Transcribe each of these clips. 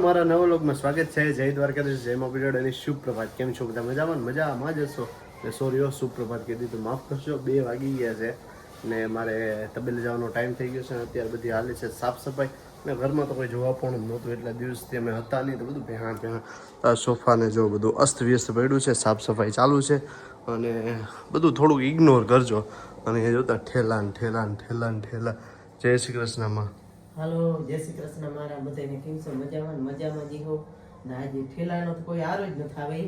મારા નવા વ્લોગમાં સ્વાગત છે. જય દ્વારકાધીશ, જય મા પીરિયડ અને શુભ પ્રભાત. કેમ છો બધા? મજામાં જ હશો ને? સોરી શુભ પ્રભાત કીધી તો માફ કરશો. 2 વાગી ગયા છે ને મારે તબેલે જવાનો ટાઈમ થઈ ગયો છે. અત્યારે બધી હાલે છે સાફ સફાઈ ને ઘરમાં તો કોઈ જોવા પણ નહોતું. એટલા દિવસથી અમે હતા નહીં તો બધું ભેહાણ સોફાને જો બધું અસ્તવ્યસ્ત પડ્યું છે. સાફ સફાઈ ચાલુ છે અને બધું થોડુંક ઇગ્નોર કરજો. અને એ જોતા ઠેલા. જય શ્રી કૃષ્ણમાં. હાલો, જય શ્રી કૃષ્ણ. મારા બધાને કેમ છો? મજામાં જી હો ને? આજે ઠેલાનો તો કોઈ આરો જ નથી આવે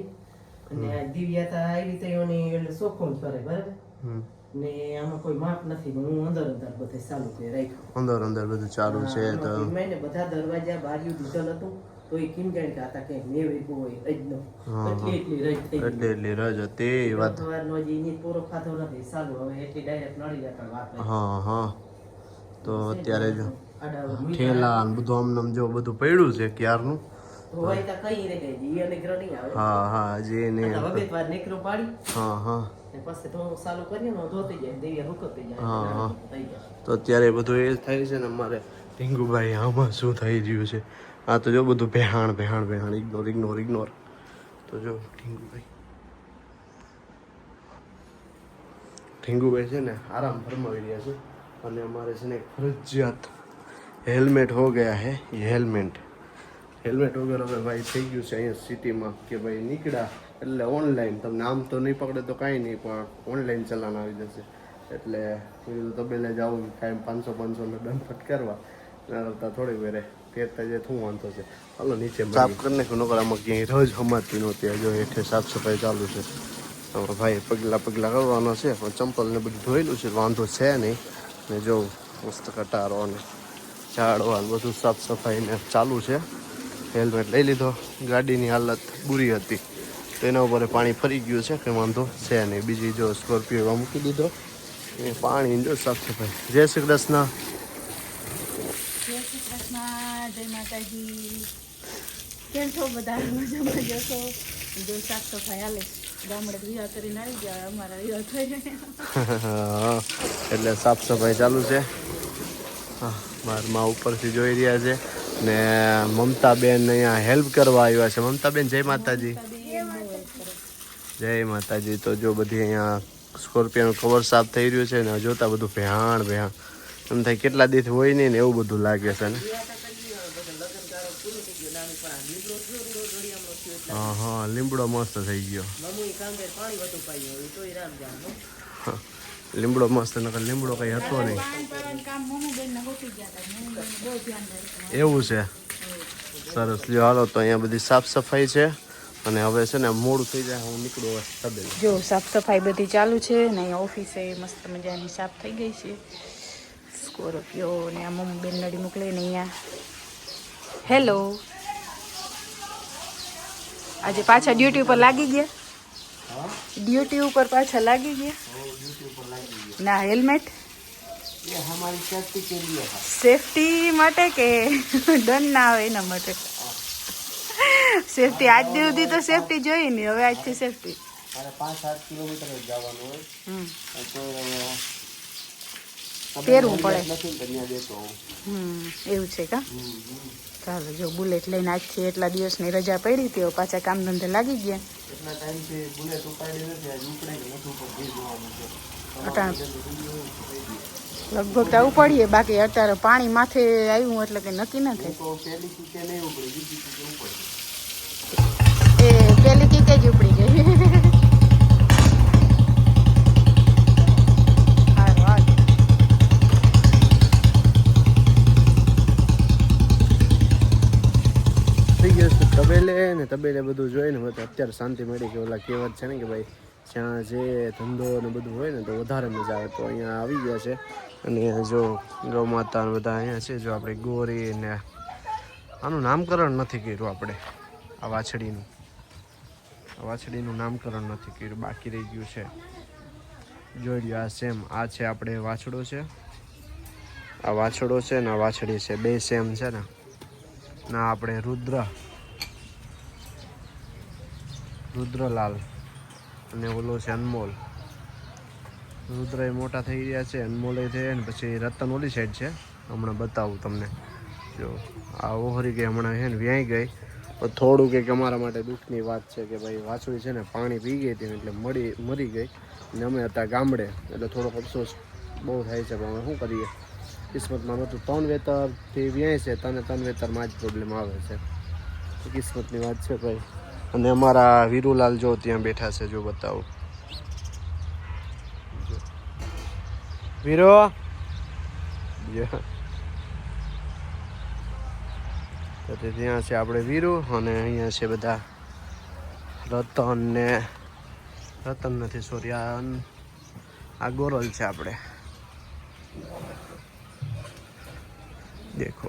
અને આ દિવ્યાતા આવી તો એની એટલે સોખો જ કરે બરાબર ને આમાં કોઈ માપ નથી. હું અંદર બધે ચાલુ કરી રાખ્યું. અંદર બધું ચાલુ છે તો મેં બધા દરવાજા બારીઓ દીધેલ હતું તો એ કેમ જાણે કે આતા કે મેં વેપો હોય રજનો એટલી રજ થઈ એટલી રજ હતી. વાત સવારનો જે એની પૂરો ખાધો નથી ચાલુ હવે એટલી ડાયરેક્ટ નડી જતા વાત. હા તો અત્યારે જો ઠેલા ને બધું આમ જો બધું પડ્યું છે ક્યારનું. હા જે ને તો અત્યારે બધું એ થાય છે ને અમારે ટીંગુભાઈ આમાં શું થઈ રહ્યું છે? આ તો જો બધું ભેહાણ ઇગ્નોર તો જો ઠીંગુભાઈ છે ને આરામ ફરમાવી રહ્યા છે અને અમારે છે ને ફરજિયાત હેલ્મેટ હો ગયા હે. ये હેલ્મેટ વગર હવે ભાઈ થઈ ગયું છે અહીંયા સિટીમાં કે ભાઈ નીકળ્યા એટલે ઓનલાઈન તમને આમ તો નહીં પકડે તો કાંઈ નહીં પણ ઓનલાઈન ચલાન આવી જશે. એટલે તબેલે જાઉં કાંઈ 500 દંડ ફટકારવા એના કરતાં થોડી વેરે ફેરતા જે શું વાંધો છે. હાલો નીચે સાફ કરી નાખ્યું. નકર આમાં ક્યાંય રજ હમાતી નહોતી. જો હેઠે સાફ સફાઈ ચાલુ છે. ભાઈ પગલા કરવાનો છે પણ ચંપલ ને બધું ધોયેલું છે, વાંધો છે નહીં. ને જો મસ્ત કટારો ને ઝાડવા બધું સાફ સફાઈ ને ચાલુ છે. હેલ્મેટ લઈ લીધો. ગાડીની હાલત બુરી હતી તો એના ઉપર પાણી ફરી ગયું છે, કંઈ વાંધો છે નહીં. બીજી જો સ્કોર્પિયો મૂકી દીધો એ પાણી જો સાફ સફાઈ. જય શ્રી કૃષ્ણ. જય માતાજી. કેમ છો બધા? મજામાં જશો? જો સાફ સફાઈ હાલે. ગામડે વિવાહ કરીને આવી ગયા, અમારા વિવાહ થઈ એટલે સાફ સફાઈ ચાલુ છે. મારા મા ઉપરથી જોઈ રહ્યા છે ને મમતાબેન અહીંયા હેલ્પ કરવા આવ્યા છે. મમતાબેન જય માતાજી. જય માતાજી. તો જો બધી અહીંયા સ્કોર્પિયોનું કવર સાફ થઈ રહ્યું છે ને જોતા બધું ભેહાણ એમ થાય કેટલા દિવસ હોય નહીં ને એવું બધું લાગે છે ને. હા લીમડો મસ્ત થઈ ગયો. લીમડો મસ્ત નકર લીમડો કઈ હતો નહીં. એવું છે. સરસ. લ્યો હાલો તો અહીંયા બધી સાફ સફાઈ છે અને હવે છે ને મોડું થઈ જાય હું નીકળું તબેલે. જો સાફ સફાઈ બધી ચાલુ છે ને અહીંયા ઓફિસે મસ્ત મજાની સાફ થઈ ગઈ છે. સ્કોર્પિયો ને આ મમ્મી બેન નડી મોકલે ને અહીંયા. હેલો, આજે પાછા ડ્યુટી ઉપર લાગી ગયા? ડ્યુટી ઉપર પાછા લાગી ગયા ના? હેલ્મેટ સેફટી માટે કે ડન ના આવે એના માટે? સેફટી આજ સુધી તો સેફટી જોઈ નહીં, હવે આજથી સેફટી. 5-7 કિલોમીટર જવાનું હોય પહેરવું પડે. એવું છે કા? ચાલો જો બુલેટ લઈને આજથી એટલા દિવસની રજા પડી હતી, પાછા કામ ધંધે લાગી ગયા. લગભગ તો ઉપાડીએ, બાકી અત્યારે પાણી માથે આવ્યું એટલે કે નક્કી ના થાય. એ પેલી કીકે જ ઉપડી ગઈ. તબેલે બધું જોઈને અત્યારે શાંતિ મળી કે ઓલા કહેવત છે ને કે ભાઈ જ્યાં જે ધંધો ને બધું હોય ને તો વધારે મજા આવે. તો અહીંયા આવી ગયા છે અને જો ગૌ માતા બધા અહીંયા છે. જો આપણે ગોરી ને આનું નામકરણ નથી કર્યું આપણે. આ વાછડીનું નામકરણ નથી કર્યું, બાકી રહી ગયું છે. જોઈ લ્યો આ સેમ. આ છે આપણે વાછડો છે, આ વાછડો છે ને આ વાછડી છે, બે સેમ છે ને. ના આપણે રુદ્રલાલ અને ઓલો છે અનમોલ. રુદ્ર એ મોટા થઈ રહ્યા છે, અનમોલ એ છે ને પછી રતન ઓલી સાઈડ છે, હમણાં બતાવું તમને. જો આ ઓહરી ગઈ હમણાં છે ને વ્યાઈ ગઈ. થોડું કંઈક અમારા માટે દુઃખની વાત છે કે ભાઈ વાછડી છે ને પાણી પી ગઈ હતી એટલે મરી ગઈ ને અમે હતા ગામડે એટલે થોડોક અફસોસ બહુ થાય છે. પણ અમે શું કરીએ, કિસ્મતમાં નહોતું. 3 વેતરથી વ્યાય છે, 3 વેતરમાં જ પ્રોબ્લેમ આવે છે. કિસ્મતની વાત છે ભાઈ. અને અમારા વીરુલાલ જો ત્યાં બેઠા છે, જો બતાવું. વીરો તો ત્યાં છે આપણે વીરુ, અને અહીંયા છે બધા રતન ને રતન નથી સોરી આ ગોરલ છે આપણે. દેખો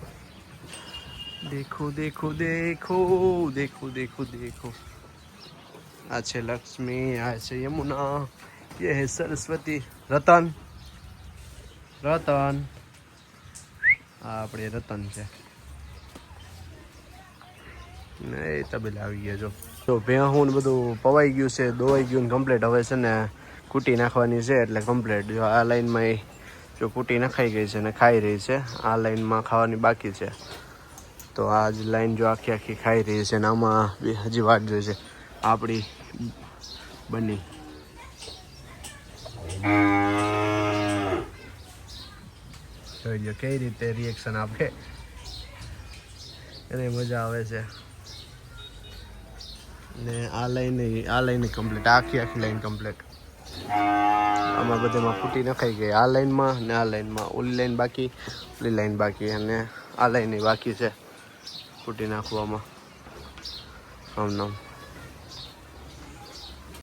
દેખો દેખો દેખો દેખો દેખો દેખો. આ છે લક્ષ્મી, આ છે યમુના, ये है सरस्वती. રતન રતન આ આપણે રતન છે ને એ તબેલા આવી ગયા. જો ભેહું ને બધું પવાઈ ગયું છે, દોવાઈ ગયું ને કમ્પ્લીટ. હવે છે ને કૂટી નાખવાની છે એટલે કમ્પ્લીટ. જો આ લાઈનમાં જો કૂટી નખાઈ ગઈ છે ને ખાઈ રહી છે. આ લાઈનમાં ખાવાની બાકી છે, તો આ જ લાઈન જો આખી આખી ખાઈ રહી છે ને આમાં હજી વાટ જોઈ છે આપણી બની. જોઈ લો કઈ રીતે રિએક્શન આપે, એને મજા આવે છે. ને આ લાઈન કમ્પ્લીટ, આખી લાઈન કમ્પ્લીટ. આમાં બધામાં ફૂટી નખાઈ ગઈ. આ લાઈનમાં ને આ લાઈનમાં. ઓલી લાઈન બાકી, ઓલી લાઈન બાકી, અને આ લાઈન બાકી છે ફૂટી નાખવામાં. આમ નામ